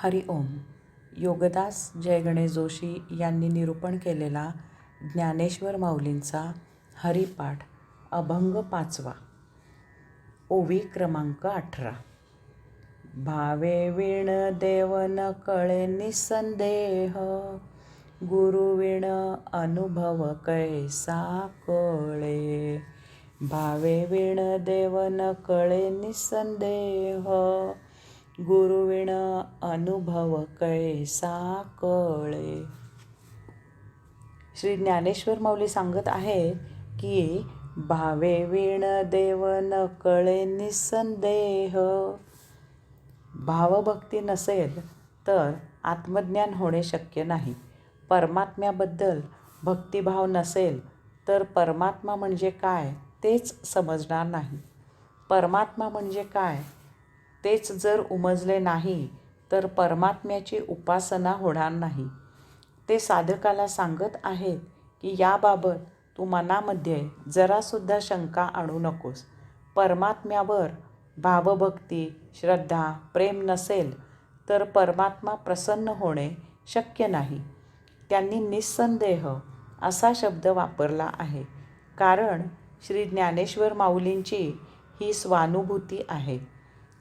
हरि ओम. योगदास जय गणेश जोशी यांनी निरूपण केलेला ज्ञानेश्वर माऊलींचा हरिपाठ अभंग 5वा. ओवी क्रमांक 18. भावे विण देव न कळे निसंदेह, गुरुविण अनुभव कैसा कळे. भावे विण देव न कळे निसंदेह, गुरुविण अनुभव कैसा कळे. श्री ज्ञानेश्वर माऊली सांगत आहेत की भावे विण देव न कळे निसंदेह. भावभक्ती नसेल तर आत्मज्ञान होणे शक्य नाही. परमात्म्याबद्दल भक्तिभाव नसेल तर परमात्मा म्हणजे काय तेच समजणार नाही. परमात्मा म्हणजे काय तेच जर उमजले नाही तर परमात्म्याची उपासना होणार नाही. ते साधकाला सांगत आहेत की याबाबत तू मनामध्ये जरासुद्धा शंका आणू नकोस. परमात्म्यावर भावभक्ती, श्रद्धा, प्रेम नसेल तर परमात्मा प्रसन्न होणे शक्य नाही. त्यांनी निस्संदेह असा शब्द वापरला आहे कारण श्री ज्ञानेश्वर माऊलींची ही स्वानुभूती आहे.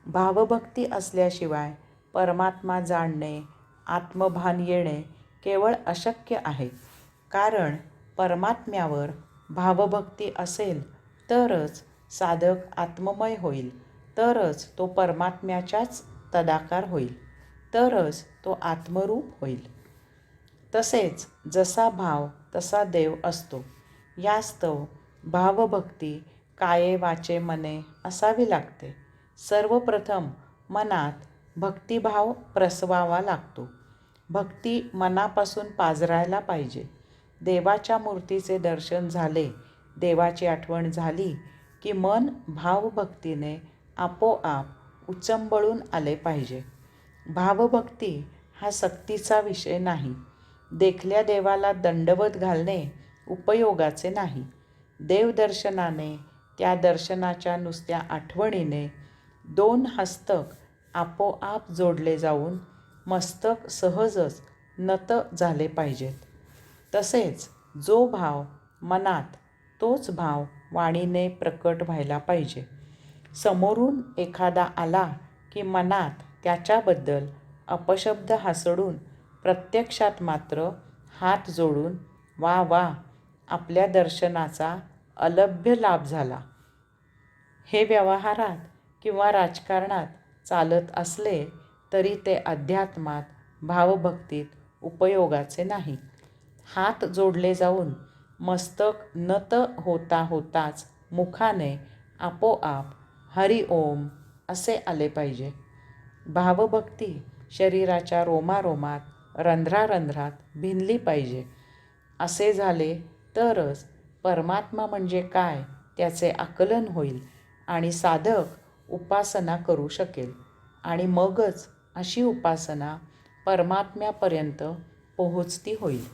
भावभक्ती असल्याशिवाय परमात्मा जाणणे, आत्मभान येणे केवळ अशक्य आहे. कारण परमात्म्यावर भावभक्ती असेल तरच साधक आत्ममय होईल, तरच तो परमात्म्याच्याच तदाकार होईल, तरच तो आत्मरूप होईल. तसेच जसा भाव तसा देव असतो. यास्तव भावभक्ती काये वाचे मने असावी लागते. सर्वप्रथम मनात भक्तिभाव प्रसवावा लागतो. भक्ती मनापासून पाजरायला पाहिजे. देवाच्या मूर्तीचे दर्शन झाले, देवाची आठवण झाली की मन भावभक्तीने आपोआप उचंबळून आले पाहिजे. भावभक्ती हा सक्तीचा विषय नाही. देखल्या देवाला दंडवत घालणे उपयोगाचे नाही. देवदर्शनाने, त्या दर्शनाच्या नुसत्या आठवणीने दोन हस्तक आपोआप जोडले जाऊन मस्तक सहजच नत झाले पाहिजेत. तसेच जो भाव मनात तोच भाव वाणीने प्रकट व्हायला पाहिजे. समोरून एखादा आला की मनात त्याच्याबद्दल अपशब्द हासडून प्रत्यक्षात मात्र हात जोडून वा वा, आपल्या दर्शनाचा अलभ्य लाभ झाला, हे व्यवहारात किंवा राजकारणात चालत असले तरी ते अध्यात्मात, भावभक्तीत उपयोगाचे नाही. हात जोडले जाऊन मस्तक नत होता होताच मुखाने आपोआप हरि ओम असे आले पाहिजे. भावभक्ती शरीराच्या रोमारोमात, रंध्रारंध्रात भिनली पाहिजे. असे झाले तरच परमात्मा म्हणजे काय त्याचे आकलन होईल आणि साधक उपासना करू शकेल आणि मगच अशी उपासना परमात्म्यापर्यंत पोहोचती होईल.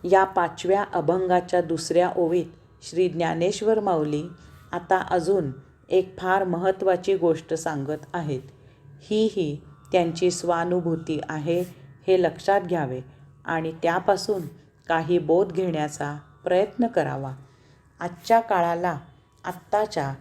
या 5व्या अभंगाच्या 2ऱ्या ओवीत श्री ज्ञानेश्वर माऊली आता अजून एक फार महत्त्वाची गोष्ट सांगत आहेत. ही त्यांची स्वानुभूती आहे हे लक्षात घ्यावे आणि त्यापासून काही बोध घेण्याचा प्रयत्न करावा. आजच्या काळाला, आत्ताच्या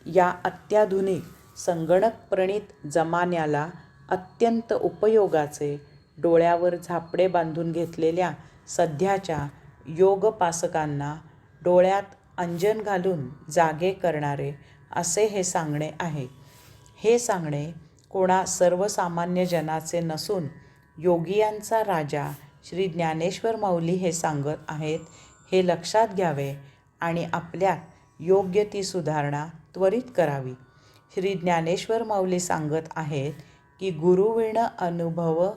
या अत्याधुनिक संगणकप्रणीत जमान्याला अत्यंत उपयोगाचे, डोळ्यावर झापडे बांधून घेतलेल्या सध्याच्या योगपासकांना डोळ्यात अंजन घालून जागे करणारे असे हे सांगणे आहे. हे सांगणे कोणा सर्वसामान्य जनाचे नसून योगियांचा राजा श्री ज्ञानेश्वर माऊली हे सांगत आहेत हे लक्षात घ्यावे आणि आपल्यात योग्य ती सुधारणा त्वरित करावी. श्री ज्ञानेश्वर माऊली सांगत आहेत की गुरुविण अनुभव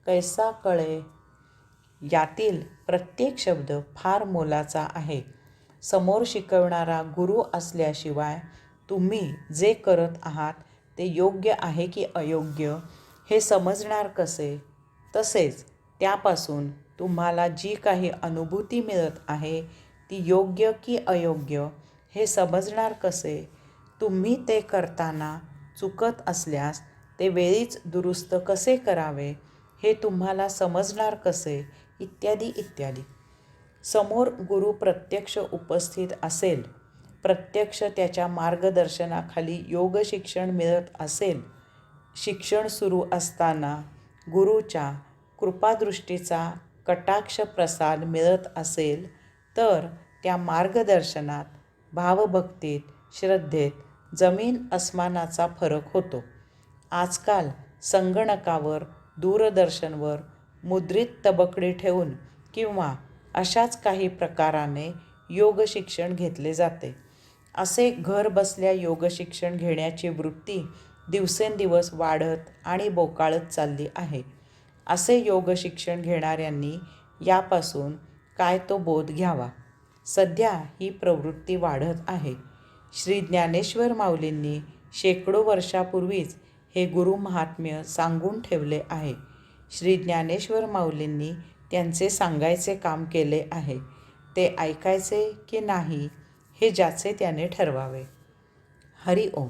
कैसा कळे. यातील प्रत्येक शब्द फार मोलाचा आहे. समोर शिकवणारा गुरु असल्याशिवाय तुम्ही जे करत आहात ते योग्य आहे की अयोग्य हे समजणार कसे? तसेच त्यापासून तुम्हाला जी काही अनुभूती मिळत आहे ती योग्य की अयोग्य हे समजणार कसे? तुम्ही ते करताना चुकत असल्यास ते वेळीच दुरुस्त कसे करावे, हे तुम्हाला समजणार कसे, इत्यादी इत्यादी. समोर गुरु प्रत्यक्ष उपस्थित असेल, प्रत्यक्ष त्याच्या मार्गदर्शनाखाली योग शिक्षण मिळत असेल, शिक्षण सुरू असताना गुरुच्या कृपादृष्टीचा कटाक्ष प्रसाद मिळत असेल, तर त्या मार्गदर्शनात, भावभक्तीत, श्रद्धेत जमीन अस्मानाचा फरक होतो. आजकाल संगणकावर, दूरदर्शनवर मुद्रित तबकडी ठेवून किंवा अशाच काही प्रकाराने योग शिक्षण घेतले जाते. असे घर बसल्या योग शिक्षण घेण्याची वृत्ती दिवसेंदिवस वाढत आणि बोकाळत चालली आहे. असे योग शिक्षण घेणाऱ्यांनी यापासून काय तो बोध घ्यावा. सध्या ही प्रवृत्ती वाढत आहे. श्री ज्ञानेश्वर माऊलींनी शेकडो वर्षापूर्वीच हे गुरुमहात्म्य सांगून ठेवले आहे. श्री ज्ञानेश्वर माऊलींनी त्यांचे सांगायचे काम केले आहे. ते ऐकायचे की नाही हे ज्याचे त्याने ठरवावे. हरि ओम.